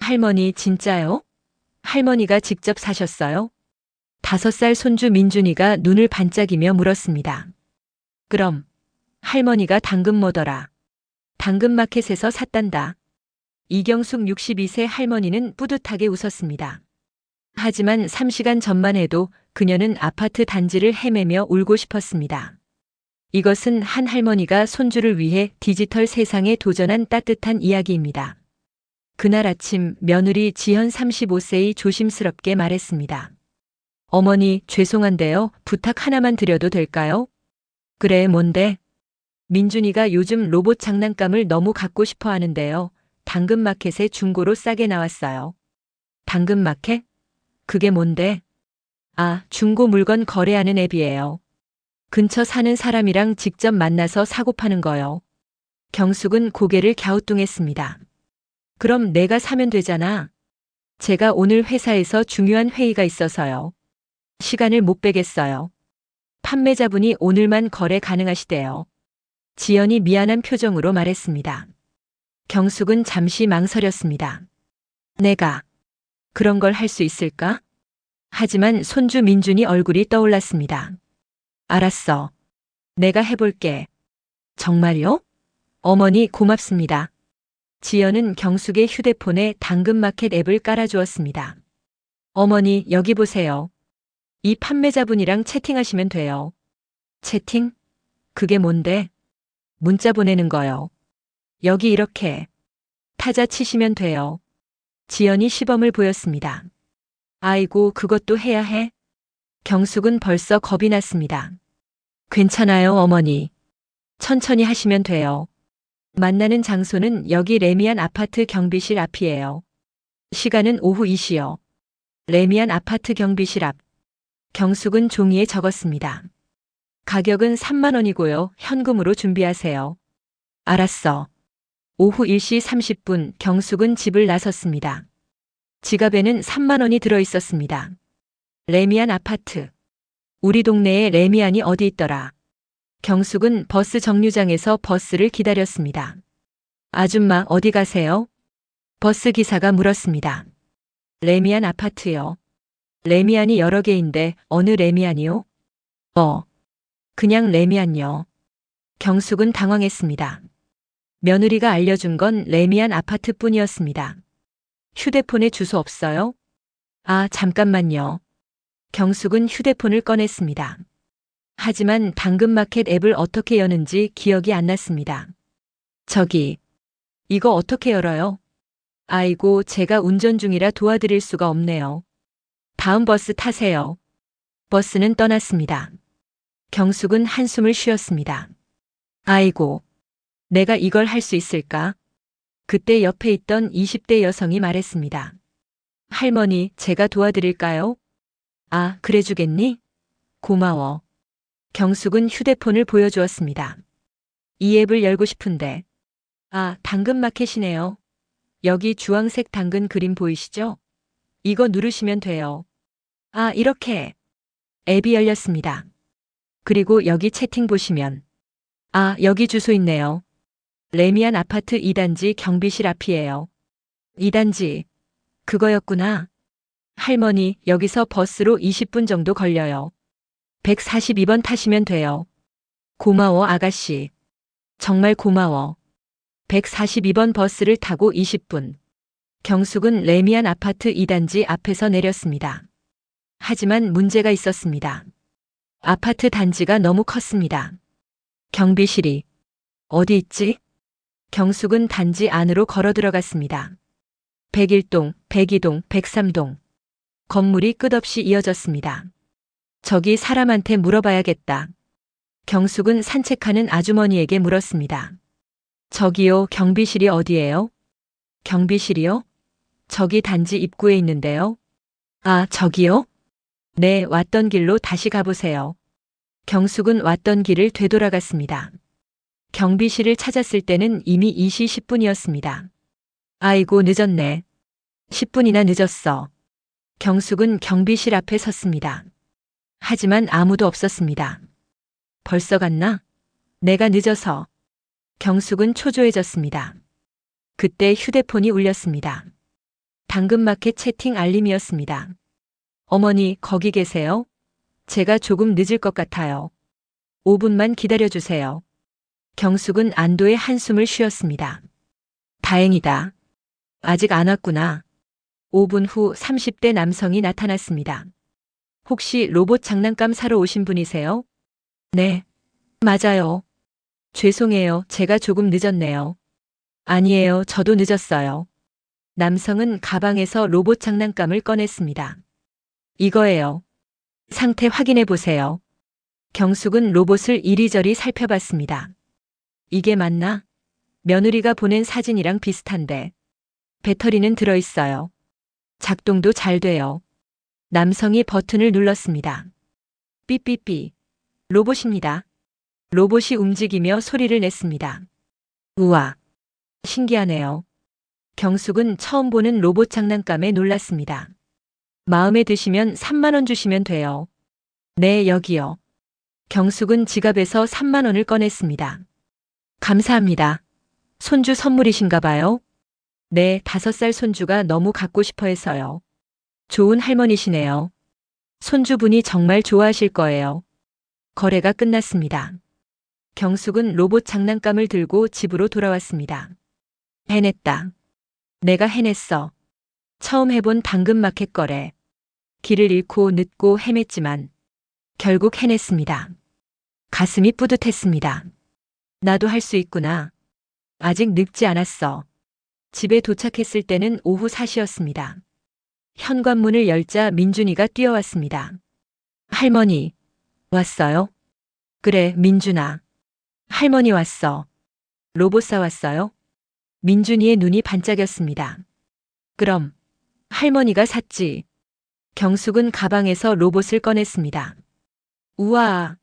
할머니 진짜요? 할머니가 직접 사셨어요? 5살 손주 민준이가 눈을 반짝이며 물었습니다. 그럼 할머니가 당근 뭐더라? 당근마켓에서 샀단다. 이경숙 62세 할머니는 뿌듯하게 웃었습니다. 하지만 3시간 전만 해도 그녀는 아파트 단지를 헤매며 울고 싶었습니다. 이것은 한 할머니가 손주를 위해 디지털 세상에 도전한 따뜻한 이야기입니다. 그날 아침 며느리 지현 35세이 조심스럽게 말했습니다. 어머니, 죄송한데요. 부탁 하나만 드려도 될까요? 그래, 뭔데? 민준이가 요즘 로봇 장난감을 너무 갖고 싶어 하는데요. 당근마켓에 중고로 싸게 나왔어요. 당근마켓? 그게 뭔데? 아, 중고 물건 거래하는 앱이에요. 근처 사는 사람이랑 직접 만나서 사고 파는 거요. 경숙은 고개를 갸우뚱했습니다. 그럼 내가 사면 되잖아. 제가 오늘 회사에서 중요한 회의가 있어서요. 시간을 못 빼겠어요. 판매자분이 오늘만 거래 가능하시대요. 지연이 미안한 표정으로 말했습니다. 경숙은 잠시 망설였습니다. 내가 그런 걸 할 수 있을까? 하지만 손주 민준이 얼굴이 떠올랐습니다. 알았어. 내가 해볼게. 정말요? 어머니 고맙습니다. 지연은 경숙의 휴대폰에 당근마켓 앱을 깔아주었습니다. 어머니 여기 보세요. 이 판매자분이랑 채팅하시면 돼요. 채팅? 그게 뭔데? 문자 보내는 거요. 여기 이렇게 타자 치시면 돼요. 지연이 시범을 보였습니다. 아이고 그것도 해야 해? 경숙은 벌써 겁이 났습니다. 괜찮아요 어머니. 천천히 하시면 돼요. 만나는 장소는 여기 레미안 아파트 경비실 앞이에요. 시간은 오후 2시요. 레미안 아파트 경비실 앞. 경숙은 종이에 적었습니다. 가격은 3만 원이고요. 현금으로 준비하세요. 알았어. 오후 1시 30분 경숙은 집을 나섰습니다. 지갑에는 3만 원이 들어 있었습니다. 레미안 아파트. 우리 동네에 레미안이 어디 있더라. 경숙은 버스 정류장에서 버스를 기다렸습니다. 아줌마 어디 가세요? 버스 기사가 물었습니다. 레미안 아파트요. 레미안이 여러 개인데 어느 레미안이요? 그냥 레미안요. 경숙은 당황했습니다. 며느리가 알려준 건 레미안 아파트뿐이었습니다. 휴대폰에 주소 없어요? 아, 잠깐만요. 경숙은 휴대폰을 꺼냈습니다. 하지만 당근마켓 앱을 어떻게 여는지 기억이 안 났습니다. 저기, 이거 어떻게 열어요? 아이고, 제가 운전 중이라 도와드릴 수가 없네요. 다음 버스 타세요. 버스는 떠났습니다. 경숙은 한숨을 쉬었습니다. 아이고, 내가 이걸 할 수 있을까? 그때 옆에 있던 20대 여성이 말했습니다. 할머니, 제가 도와드릴까요? 아, 그래 주겠니? 고마워. 경숙은 휴대폰을 보여주었습니다. 이 앱을 열고 싶은데. 아, 당근마켓이네요. 여기 주황색 당근 그림 보이시죠? 이거 누르시면 돼요. 아, 이렇게. 앱이 열렸습니다. 그리고 여기 채팅 보시면. 아, 여기 주소 있네요. 레미안 아파트 2단지 경비실 앞이에요. 2단지. 그거였구나. 할머니, 여기서 버스로 20분 정도 걸려요. 142번 타시면 돼요. 고마워, 아가씨. 정말 고마워. 142번 버스를 타고 20분. 경숙은 레미안 아파트 2단지 앞에서 내렸습니다. 하지만 문제가 있었습니다. 아파트 단지가 너무 컸습니다. 경비실이 어디 있지? 경숙은 단지 안으로 걸어 들어갔습니다. 101동, 102동, 103동. 건물이 끝없이 이어졌습니다. 저기 사람한테 물어봐야겠다. 경숙은 산책하는 아주머니에게 물었습니다. 저기요, 경비실이 어디예요? 경비실이요? 저기 단지 입구에 있는데요. 아, 저기요? 네, 왔던 길로 다시 가보세요. 경숙은 왔던 길을 되돌아갔습니다. 경비실을 찾았을 때는 이미 2시 10분이었습니다. 아이고, 늦었네. 10분이나 늦었어. 경숙은 경비실 앞에 섰습니다. 하지만 아무도 없었습니다. 벌써 갔나? 내가 늦어서. 경숙은 초조해졌습니다. 그때 휴대폰이 울렸습니다. 당근마켓 채팅 알림이었습니다. 어머니, 거기 계세요? 제가 조금 늦을 것 같아요. 5분만 기다려주세요. 경숙은 안도의 한숨을 쉬었습니다. 다행이다. 아직 안 왔구나. 5분 후 30대 남성이 나타났습니다. 혹시 로봇 장난감 사러 오신 분이세요? 네. 맞아요. 죄송해요. 제가 조금 늦었네요. 아니에요. 저도 늦었어요. 남성은 가방에서 로봇 장난감을 꺼냈습니다. 이거예요. 상태 확인해 보세요. 경숙은 로봇을 이리저리 살펴봤습니다. 이게 맞나? 며느리가 보낸 사진이랑 비슷한데. 배터리는 들어있어요. 작동도 잘 돼요. 남성이 버튼을 눌렀습니다. 삐삐삐. 로봇입니다. 로봇이 움직이며 소리를 냈습니다. 우와. 신기하네요. 경숙은 처음 보는 로봇 장난감에 놀랐습니다. 마음에 드시면 3만 원 주시면 돼요. 네, 여기요. 경숙은 지갑에서 3만 원을 꺼냈습니다. 감사합니다. 손주 선물이신가 봐요? 네, 5살 손주가 너무 갖고 싶어 해서요. 좋은 할머니시네요. 손주분이 정말 좋아하실 거예요. 거래가 끝났습니다. 경숙은 로봇 장난감을 들고 집으로 돌아왔습니다. 해냈다. 내가 해냈어. 처음 해본 당근마켓 거래. 길을 잃고 늦고 헤맸지만 결국 해냈습니다. 가슴이 뿌듯했습니다. 나도 할 수 있구나. 아직 늙지 않았어. 집에 도착했을 때는 오후 4시였습니다. 현관문을 열자 민준이가 뛰어왔습니다. 할머니, 왔어요? 그래, 민준아. 할머니 왔어. 로봇 사왔어요? 민준이의 눈이 반짝였습니다. 그럼, 할머니가 샀지. 경숙은 가방에서 로봇을 꺼냈습니다. 우와,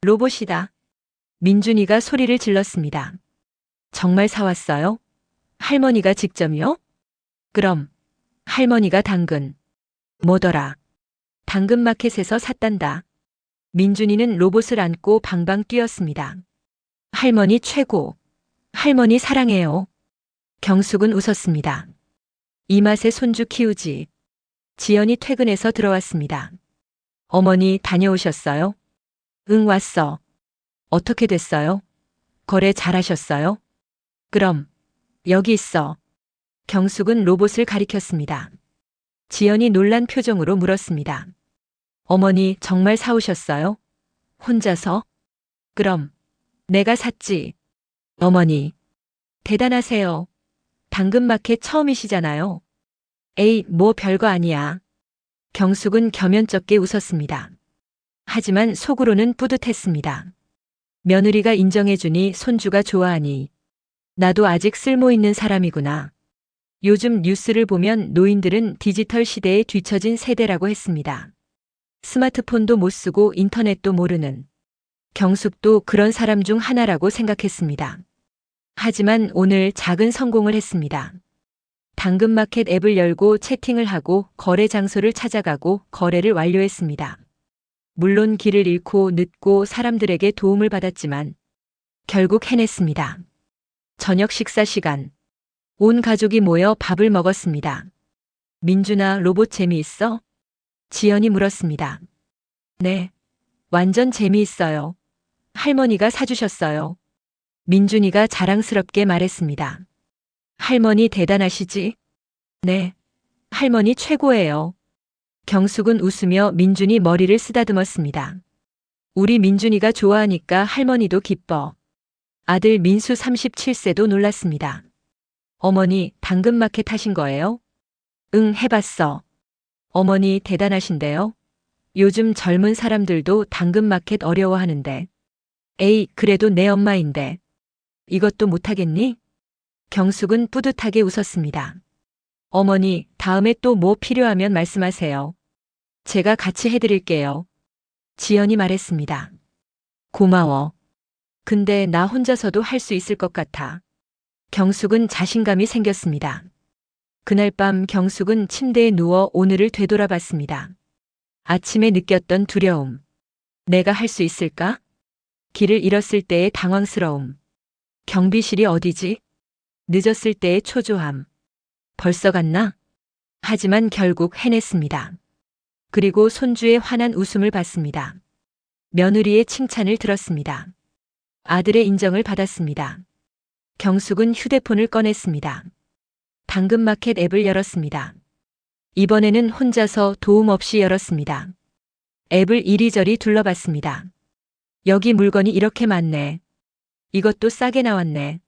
로봇이다. 민준이가 소리를 질렀습니다. 정말 사왔어요? 할머니가 직접요? 그럼, 할머니가 당근. 뭐더라? 당근마켓에서 샀단다. 민준이는 로봇을 안고 방방 뛰었습니다. 할머니 최고. 할머니 사랑해요. 경숙은 웃었습니다. 이 맛에 손주 키우지. 지연이 퇴근해서 들어왔습니다. 어머니 다녀오셨어요? 응, 왔어. 어떻게 됐어요? 거래 잘하셨어요? 그럼, 여기 있어. 경숙은 로봇을 가리켰습니다. 지연이 놀란 표정으로 물었습니다. 어머니 정말 사오셨어요? 혼자서? 그럼, 내가 샀지. 어머니, 대단하세요. 당근마켓 처음이시잖아요. 에이, 뭐 별거 아니야. 경숙은 겸연쩍게 웃었습니다. 하지만 속으로는 뿌듯했습니다. 며느리가 인정해주니 손주가 좋아하니 나도 아직 쓸모있는 사람이구나. 요즘 뉴스를 보면 노인들은 디지털 시대에 뒤처진 세대라고 했습니다. 스마트폰도 못 쓰고 인터넷도 모르는. 경숙도 그런 사람 중 하나라고 생각했습니다. 하지만 오늘 작은 성공을 했습니다. 당근마켓 앱을 열고 채팅을 하고 거래 장소를 찾아가고 거래를 완료했습니다. 물론 길을 잃고 늦고 사람들에게 도움을 받았지만 결국 해냈습니다. 저녁 식사 시간. 온 가족이 모여 밥을 먹었습니다. 민준아, 로봇 재미있어? 지연이 물었습니다. 네. 완전 재미있어요. 할머니가 사주셨어요. 민준이가 자랑스럽게 말했습니다. 할머니 대단하시지? 네. 할머니 최고예요. 경숙은 웃으며 민준이 머리를 쓰다듬었습니다. 우리 민준이가 좋아하니까 할머니도 기뻐. 아들 민수 37세도 놀랐습니다. 어머니, 당근마켓 하신 거예요? 응, 해봤어. 어머니 대단하신데요? 요즘 젊은 사람들도 당근마켓 어려워하는데. 에이, 그래도 내 엄마인데. 이것도 못하겠니? 경숙은 뿌듯하게 웃었습니다. 어머니, 다음에 또 뭐 필요하면 말씀하세요. 제가 같이 해드릴게요. 지연이 말했습니다. 고마워. 근데 나 혼자서도 할 수 있을 것 같아. 경숙은 자신감이 생겼습니다. 그날 밤 경숙은 침대에 누워 오늘을 되돌아봤습니다. 아침에 느꼈던 두려움. 내가 할 수 있을까? 길을 잃었을 때의 당황스러움. 경비실이 어디지? 늦었을 때의 초조함. 벌써 갔나? 하지만 결국 해냈습니다. 그리고 손주의 환한 웃음을 봤습니다. 며느리의 칭찬을 들었습니다. 아들의 인정을 받았습니다. 경숙은 휴대폰을 꺼냈습니다. 당근마켓 앱을 열었습니다. 이번에는 혼자서 도움 없이 열었습니다. 앱을 이리저리 둘러봤습니다. 여기 물건이 이렇게 많네. 이것도 싸게 나왔네.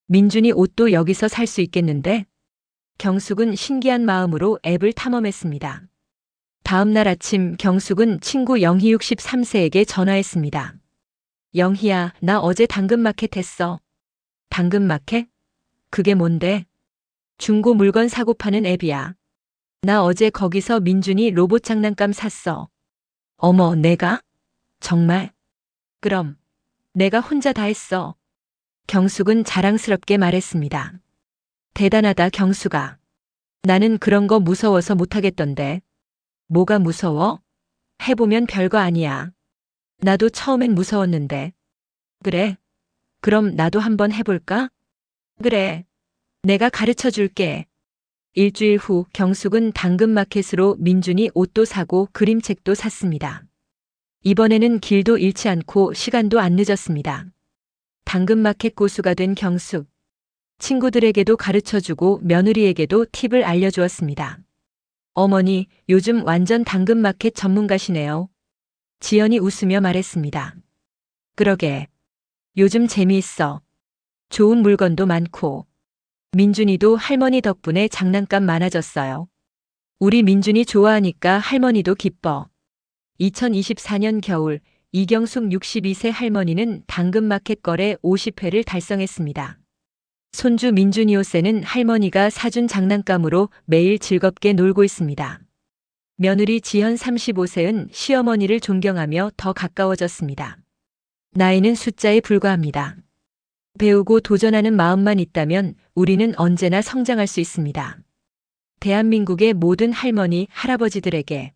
민준이 옷도 여기서 살 수 있겠는데? 경숙은 신기한 마음으로 앱을 탐험했습니다. 다음 날 아침 경숙은 친구 영희 63세에게 전화했습니다. 영희야, 나 어제 당근마켓 했어. 당근마켓? 그게 뭔데? 중고 물건 사고 파는 앱이야. 나 어제 거기서 민준이 로봇 장난감 샀어. 어머, 내가? 정말? 그럼 내가 혼자 다 했어. 경숙은 자랑스럽게 말했습니다. 대단하다, 경숙아. 나는 그런 거 무서워서 못하겠던데. 뭐가 무서워? 해보면 별거 아니야. 나도 처음엔 무서웠는데. 그래? 그럼 나도 한번 해볼까? 그래. 내가 가르쳐 줄게. 일주일 후 경숙은 당근마켓으로 민준이 옷도 사고 그림책도 샀습니다. 이번에는 길도 잃지 않고 시간도 안 늦었습니다. 당근마켓 고수가 된 경숙. 친구들에게도 가르쳐주고 며느리에게도 팁을 알려주었습니다. 어머니, 요즘 완전 당근마켓 전문가시네요. 지연이 웃으며 말했습니다. 그러게. 요즘 재미있어. 좋은 물건도 많고. 민준이도 할머니 덕분에 장난감 많아졌어요. 우리 민준이 좋아하니까 할머니도 기뻐. 2024년 겨울 이경숙 62세 할머니는 당근마켓 거래 50회를 달성했습니다. 손주 민준이 요새는 할머니가 사준 장난감으로 매일 즐겁게 놀고 있습니다. 며느리 지현 35세는 시어머니를 존경하며 더 가까워졌습니다. 나이는 숫자에 불과합니다. 배우고 도전하는 마음만 있다면 우리는 언제나 성장할 수 있습니다. 대한민국의 모든 할머니, 할아버지들에게